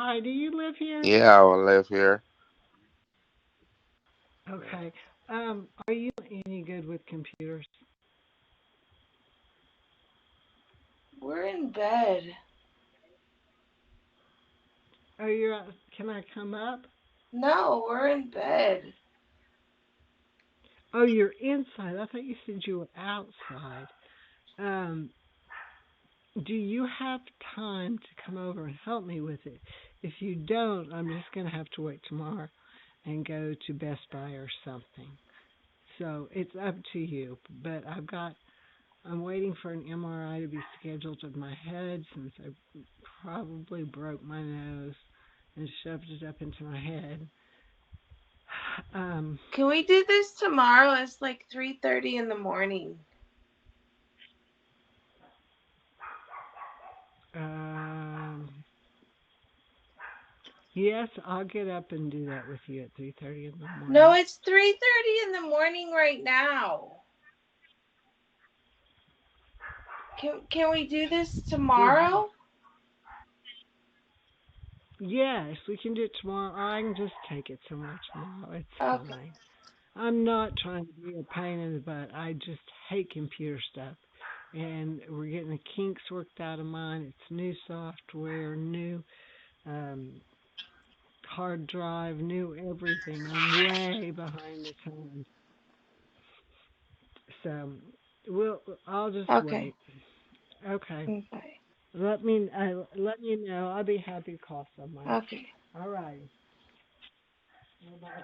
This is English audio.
Hi, do you live here? Yeah, I will live here. Okay. Are you any good with computers? We're in bed. Oh, you're. Can I come up? No, we're in bed. Oh, you're inside. I thought you said you were outside. Um, do you have time to come over and help me with it? If you don't, I'm just gonna have to wait tomorrow and go to Best Buy or something. So it's up to you. But I'm waiting for an MRI to be scheduled of my head since I probably broke my nose and shoved it up into my head. Um, Can we do this tomorrow? It's like 3:30 in the morning. um, yes, I'll get up and do that with you at 3:30 in the No, morning. it's 3:30 in the morning right now. Can we do this Did tomorrow? Yes, we can do it tomorrow, or I can just take it somewhere tomorrow. It's Okay. fine. I'm not trying to be a pain in the butt. I just hate computer stuff. And we're getting the kinks worked out of mine. It's new software, new um, hard drive, new everything. I'm way behind the times. So I'll just Okay. wait. Okay. Okay. Let me know. I'll be happy to call somebody. Okay. All right. Bye.